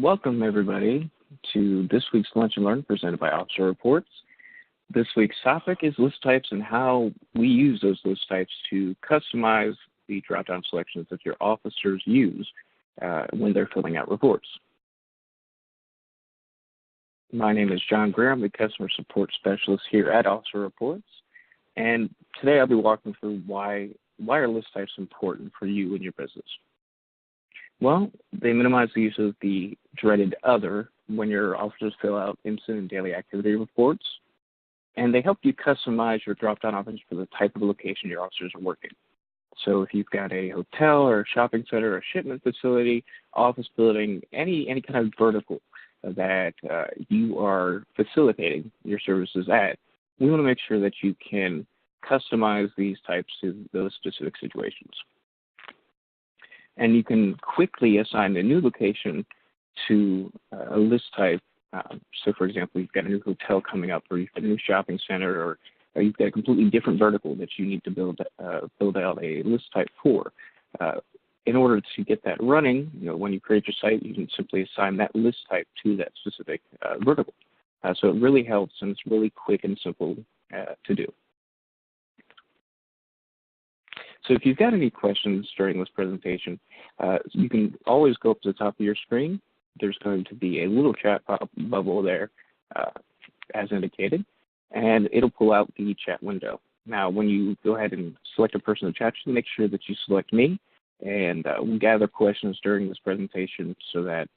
Welcome, everybody, to this week's Lunch and Learn presented by Officer Reports. This week's topic is list types and how we use those list types to customize the drop-down selections that your officers use when they're filling out reports. My name is John Greer. I'm the Customer Support Specialist here at Officer Reports. And today I'll be walking through why are list types important for you and your business. Well, they minimize the use of the dreaded other when your officers fill out incident and daily activity reports, and they help you customize your drop-down options for the type of location your officers are working. So if you've got a hotel or a shopping center or a shipment facility, office building, any kind of vertical that you are facilitating your services at, we want to make sure that you can customize these types to those specific situations. And you can quickly assign a new location to a list type. So, for example, you've got a new hotel coming up, or you've got a new shopping center, or you've got a completely different vertical that you need to build out a list type for. In order to get that running, when you create your site, you can simply assign that list type to that specific vertical. So it really helps, and it's really quick and simple to do. So if you've got any questions during this presentation, you can always go up to the top of your screen. There's going to be a little chat bubble there as indicated, and it'll pull out the chat window. Now, when you go ahead and select a person to chat, just make sure that you select me, and we'll gather questions during this presentation so that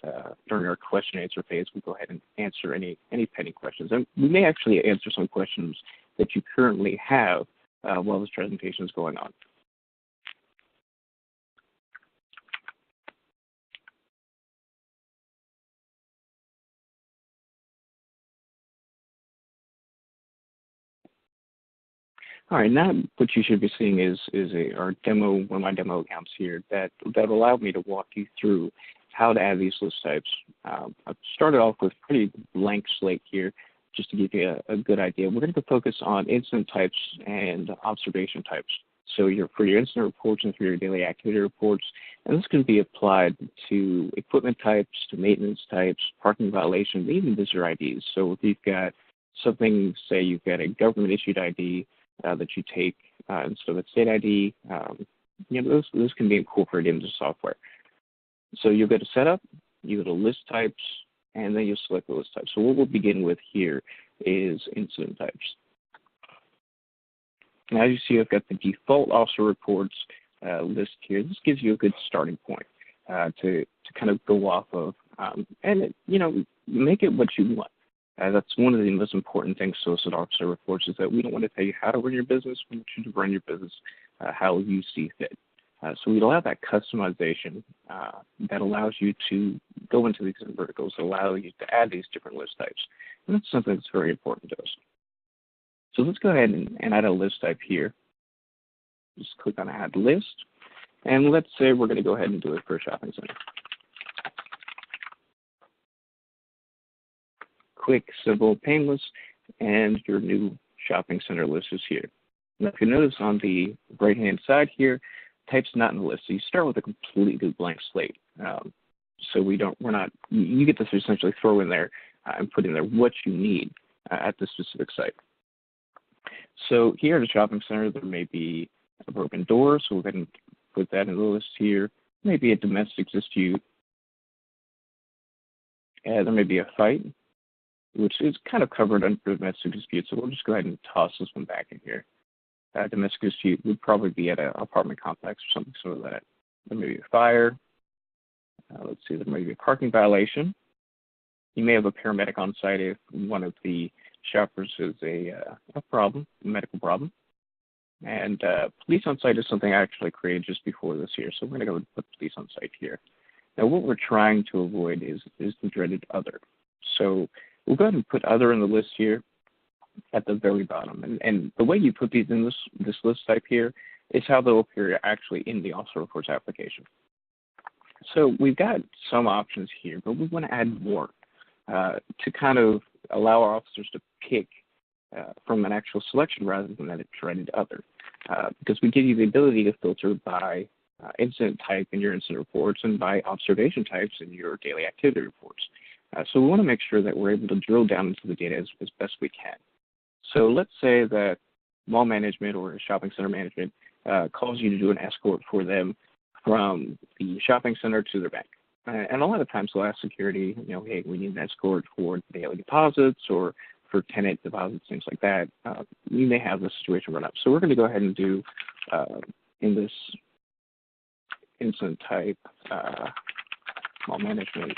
during our question and answer phase, we'll go ahead and answer any pending questions. And we may actually answer some questions that you currently have while this presentation is going on. All right, now what you should be seeing is our demo, one of my demo accounts here that allowed me to walk you through how to add these list types. I've started off with a pretty blank slate here just to give you a good idea. We're going to focus on incident types and observation types. So for your incident reports and for your daily activity reports, and this can be applied to equipment types, to maintenance types, parking violations, even visitor IDs. So if you've got something, say you've got a government issued ID, that you take instead of a state ID, those can be incorporated into software. So you'll go to Setup, you go to List Types, and then you'll select the list type. So what we'll begin with here is incident types. Now, as you see, I've got the default Officer Reports list here. This gives you a good starting point to kind of go off of, and make it what you want. That's one of the most important things to us at Officer Reports is that we don't want to tell you how to run your business. We want you to run your business how you see fit. So we allow that customization that allows you to go into these verticals, allow you to add these different list types. And that's something that's very important to us. So let's go ahead and add a list type here. Just click on Add List. And let's say we're going to go ahead and do it for a shopping center. Quick, simple, painless, and your new shopping center list is here. Now, if you notice on the right-hand side here, type's not in the list. So you start with a completely blank slate. So you get to essentially throw in there and put in there what you need at the specific site. So here at a shopping center, there may be a broken door. So we'll go ahead and put that in the list here. Maybe a domestic dispute. There may be a fight, which is kind of covered under domestic dispute. So we'll just go ahead and toss this one back in here. Domestic dispute would probably be at an apartment complex or something sort of that. There may be a fire. Let's see, there may be a parking violation. You may have a paramedic on site if one of the shoppers has a medical problem. And police on site is something I actually created just before this here. So we're going to go and put police on site here. Now what we're trying to avoid is the dreaded other. So we'll go ahead and put other in the list here at the very bottom. And the way you put these in this list type here is how they'll appear actually in the Officer Reports application. So we've got some options here, but we want to add more to kind of allow our officers to pick from an actual selection rather than that dreaded other. Because we give you the ability to filter by incident type in your incident reports and by observation types in your daily activity reports. So we want to make sure that we're able to drill down into the data as best we can. So let's say that mall management or shopping center management calls you to do an escort for them from the shopping center to their bank. And a lot of times they'll ask security, hey, we need an escort for daily deposits or for tenant deposits, things like that. You may have this situation run up. So we're going to go ahead and do, in this incident type, mall management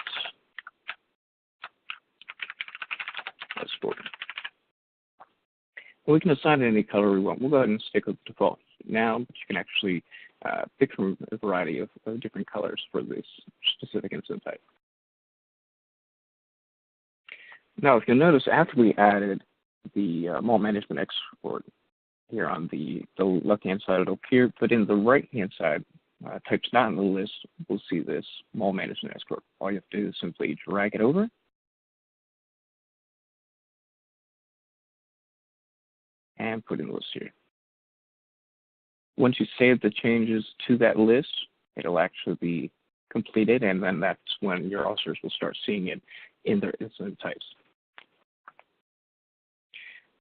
escort. We can assign it any color we want. We'll go ahead and stick with default now, but you can actually pick from a variety of different colors for this specific incident type. Now, if you'll notice, after we added the mall management export here on the left-hand side, it'll appear, but in the right-hand side, types not in the list, we'll see this mall management escort. All you have to do is simply drag it over. And put in the list here. Once you save the changes to that list, it'll actually be completed, and then that's when your officers will start seeing it in their incident types.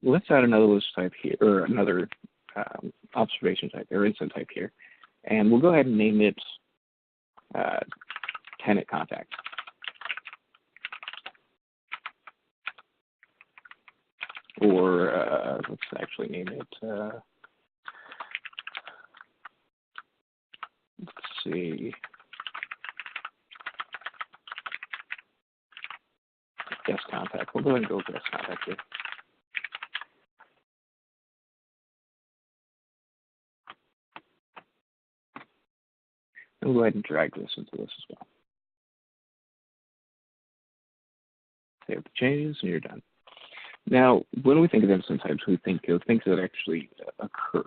Let's add another list type here, or another observation type, or incident type here, and we'll go ahead and name it tenant contact. Or let's actually name it, let's see, guest contact. We'll go ahead and go with guest contact here. And we'll go ahead and drag this into this as well. Save the changes, and you're done. Now, when we think of incident types, we think of things that actually occur.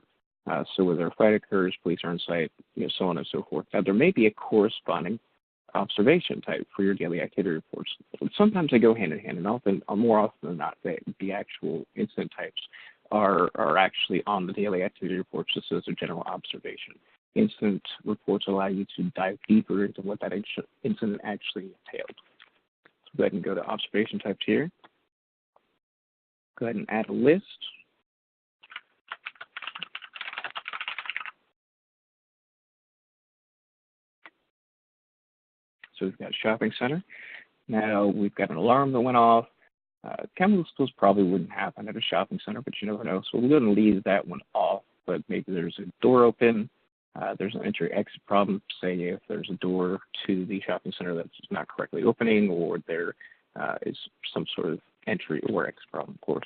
So whether a fight occurs, police are on site, so on and so forth. Now, there may be a corresponding observation type for your daily activity reports. Sometimes they go hand in hand, and often, more often than not, the actual incident types are actually on the daily activity reports just as a general observation. Incident reports allow you to dive deeper into what that incident actually entailed. So go ahead and go to observation types here. Go ahead and add a list. So we've got shopping center. Now we've got an alarm that went off. Chemical spills probably wouldn't happen at a shopping center, but you never know. So we're going to leave that one off, but maybe there's a door open. There's an entry-exit problem, say if there's a door to the shopping center that's not correctly opening, or there is some sort of entry or exit problem, of course.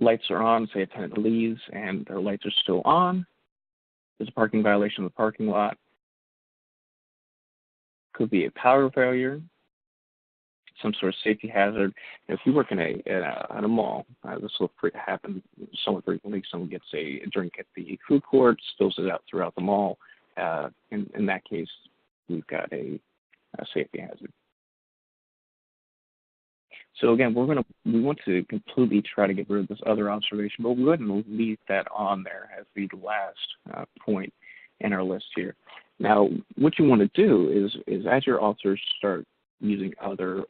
Lights are on, say a tenant leaves and their lights are still on. There's a parking violation in the parking lot. Could be a power failure, some sort of safety hazard. If you work in a mall, this will happen somewhat frequently. Someone gets a drink at the food court, spills it out throughout the mall. In that case, we've got a safety hazard. So again, we want to completely try to get rid of this other observation, but we'll go ahead and leave that on there as the last point in our list here. Now, what you want to do is as your officers start using other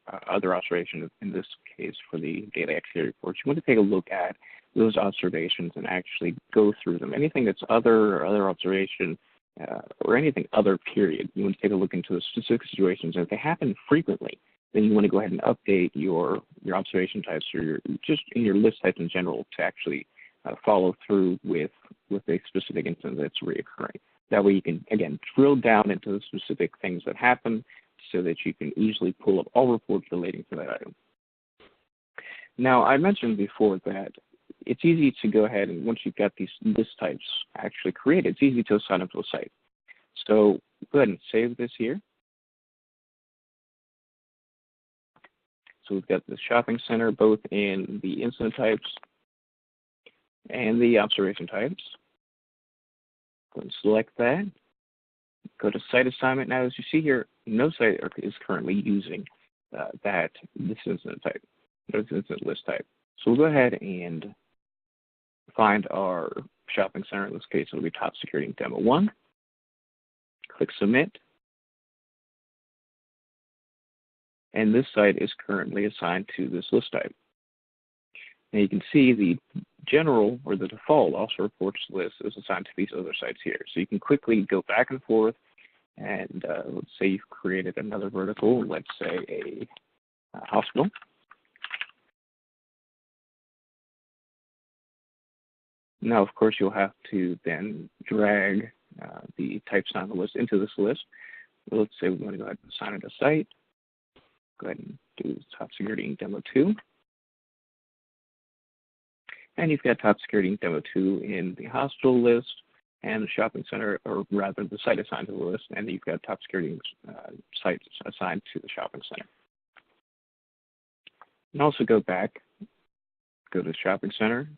observations, in this case for the daily activity reports, you want to take a look at those observations and actually go through them. Anything that's other or other observation or anything other period, you want to take a look into the specific situations. And if they happen frequently, then you want to go ahead and update your observation types or just in your list types in general to actually follow through with a specific incident that's reoccurring. That way you can, again, drill down into the specific things that happen so that you can easily pull up all reports relating to that item. Now, I mentioned before that it's easy to go ahead and once you've got these list types actually created, it's easy to assign them to a site. So go ahead and save this here. So we've got the shopping center both in the incident types and the observation types. Go and select that. Go to site assignment. Now, as you see here, no site is currently using this incident type, this incident list type. So we'll go ahead and find our shopping center. In this case, it'll be Top Security Demo 1. Click Submit. And this site is currently assigned to this list type. And you can see the general or the default Officer Reports list is assigned to these other sites here. So you can quickly go back and forth, and let's say you've created another vertical, let's say a hospital. Now, of course, you'll have to then drag the types on the list into this list. Let's say we want to go ahead and assign it a site. Go ahead and do Top Security Demo 2. And you've got Top Security Demo 2 in the hospital list and the shopping center, or rather the site assigned to the list, and you've got Top Security sites assigned to the shopping center. And also go back, go to the shopping center.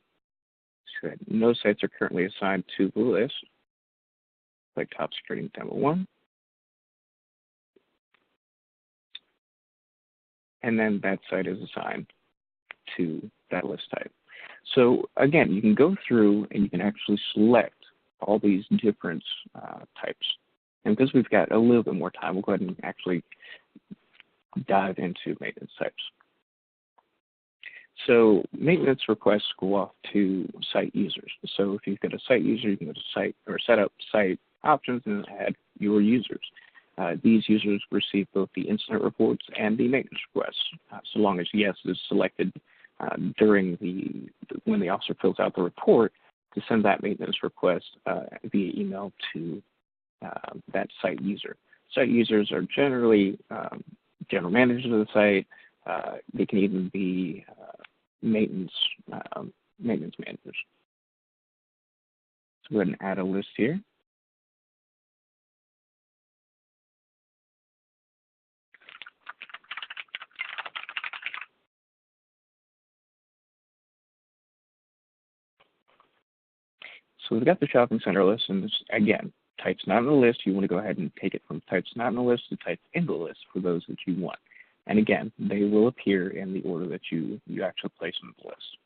So no sites are currently assigned to the list. Click Top Security Demo 1. And then that site is assigned to that list type. So again, you can go through and you can actually select all these different types. And because we've got a little bit more time, we'll go ahead and actually dive into maintenance types. So maintenance requests go off to site users. So if you've got a site user, you can go to site or set up site options and add your users. These users receive both the incident reports and the maintenance requests, so long as yes is selected during when the officer fills out the report to send that maintenance request via email to that site user. Site users are generally general managers of the site. They can even be maintenance managers. So go ahead and add a list here. So we've got the shopping center list, and this, again, types not in the list. You want to go ahead and take it from types not in the list to types in the list for those that you want. And again, they will appear in the order that you actually place them in the list.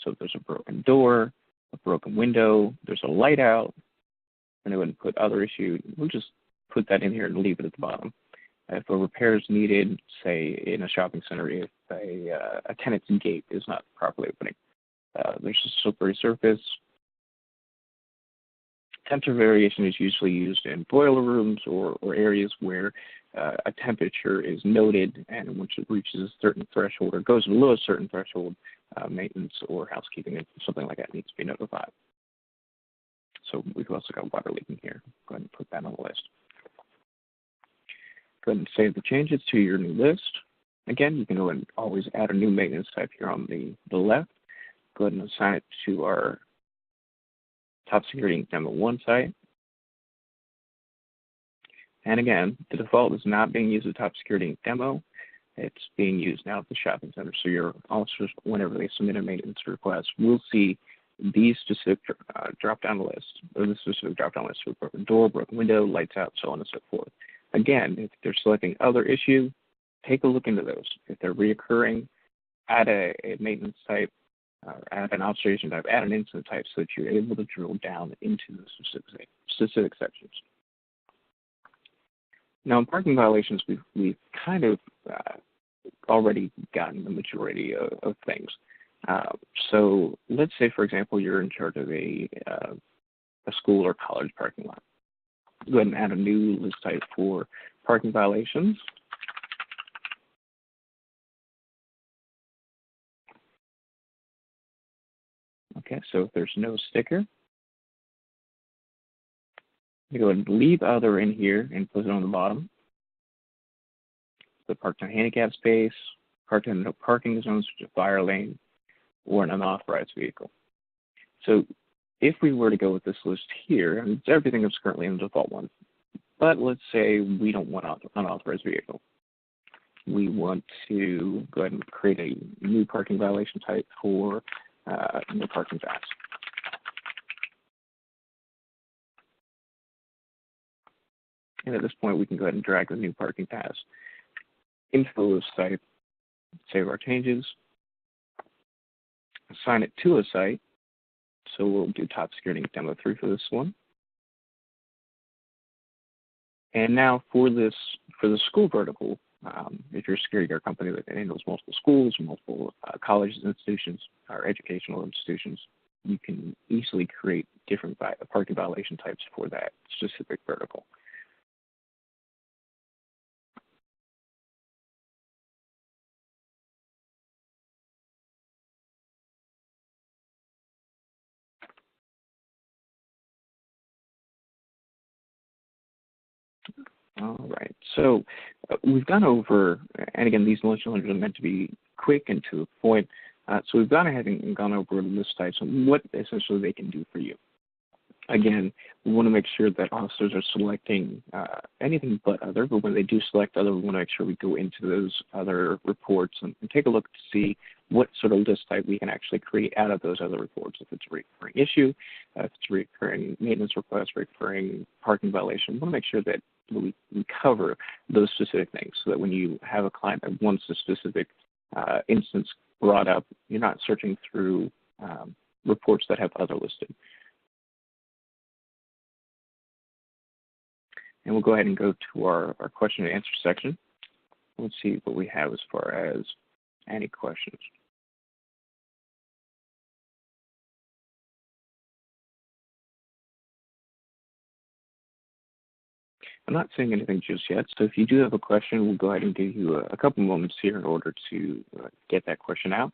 So if there's a broken door, a broken window, there's a light out, and I wouldn't put other issue, we'll just put that in here and leave it at the bottom. If a repair is needed, say in a shopping center, if a tenant's gate is not properly opening, there's a slippery surface. Temperature variation is usually used in boiler rooms or areas where a temperature is noted, and once it reaches a certain threshold or goes below a certain threshold, maintenance or housekeeping and something like that needs to be notified. So we've also got water leaking here. Go ahead and put that on the list. Go ahead and save the changes to your new list. Again, you can go and always add a new maintenance type here on the left. Go ahead and assign it to our Top Security Demo 1 site. And again, the default is not being used at Top Security Demo. It's being used now at the shopping center. So your officers, whenever they submit a maintenance request, will see these specific drop-down lists, or the specific drop-down list for broken door, broken window, lights out, so on and so forth. Again, if they're selecting other issue, take a look into those. If they're reoccurring, add a maintenance type, add an observation type, add an incident type so that you're able to drill down into the specific sections. Now, in parking violations, we've kind of already gotten the majority of things. So let's say, for example, you're in charge of a school or college parking lot. Go ahead and add a new list type for parking violations. Okay, so if there's no sticker, you go ahead and leave other in here and put it on the bottom. The parked on handicap space, parked in no parking zones, such as a fire lane, or an unauthorized vehicle. So if we were to go with this list here, and everything is currently in the default one, but let's say we don't want unauthorized vehicle. We want to go ahead and create a new parking violation type for no parking pass. And at this point, we can go ahead and drag the new parking pass into the list type, save our changes, assign it to a site. So we'll do top security demo 3 for this one. And now for the school vertical, if you're a security guard company that handles multiple schools, multiple colleges, institutions, or educational institutions, you can easily create different parking violation types for that specific vertical. All right, so we've gone over, and again, these lunch and learns are meant to be quick and to the point. So we've gone ahead and gone over list types and what essentially they can do for you. Again, we want to make sure that officers are selecting anything but other, but when they do select other, we want to make sure we go into those other reports and take a look to see what sort of list type we can actually create out of those other reports. If it's a recurring issue, if it's a recurring maintenance request, recurring parking violation, we want to make sure that we cover those specific things so that when you have a client that wants a specific instance brought up, you're not searching through reports that have other listed. And we'll go ahead and go to our question and answer section. Let's see what we have as far as any questions. I'm not seeing anything just yet, so if you do have a question, we'll go ahead and give you a couple moments here in order to get that question out.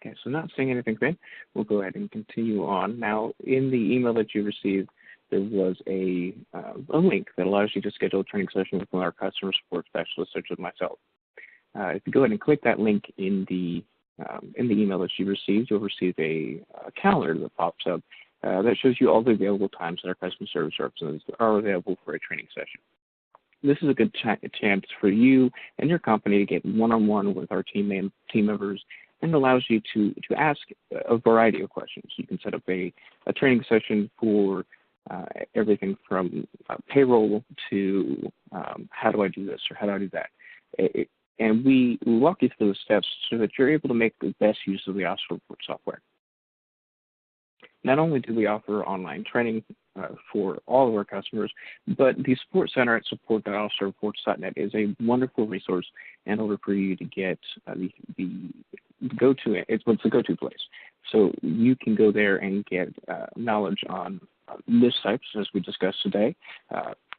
Okay, so not seeing anything then, we'll go ahead and continue on. Now, in the email that you received, there was a link that allows you to schedule a training session with one of our customer support specialists, such as myself. If you go ahead and click that link in the email that you received, you'll receive a calendar that pops up that shows you all the available times that our customer service representatives are available for a training session. This is a good chance for you and your company to get one-on-one with our team members, and allows you to ask a variety of questions. You can set up a training session for everything from payroll to how do I do this or how do I do that. And we walk you through the steps so that you're able to make the best use of the OfficerReport software. Not only do we offer online training for all of our customers, but the support center at support.officerreports.net is a wonderful resource in order for you to get the go-to. It's the go-to place. So you can go there and get knowledge on list types, as we discussed today,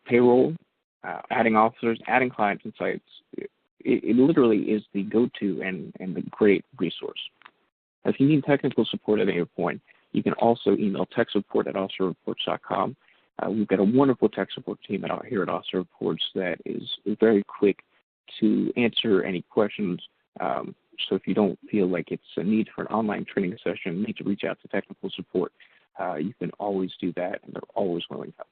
payroll, adding officers, adding clients and sites. It literally is the go-to and the great resource. If you need technical support at any point, you can also email techsupport@OfficerReports.com. We've got a wonderful tech support team here at Officer Reports that is very quick to answer any questions. So if you don't feel like it's a need for an online training session, need to reach out to technical support, you can always do that, and they're always willing to help.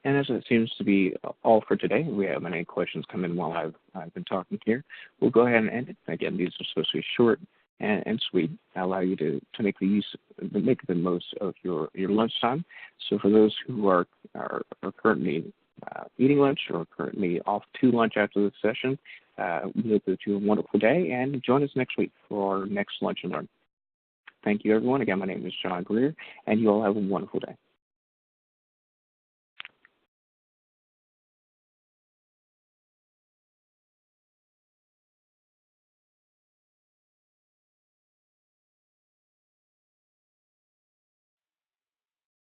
And as it seems to be all for today, we haven't any questions come in while I've been talking here. We'll go ahead and end it. Again, these are supposed to be short and sweet, allow you to make the most of your lunchtime. So for those who are currently eating lunch or currently off to lunch after this session, we hope that you have a wonderful day, and join us next week for our next Lunch and Learn. Thank you, everyone. Again, my name is John Greer, and you all have a wonderful day.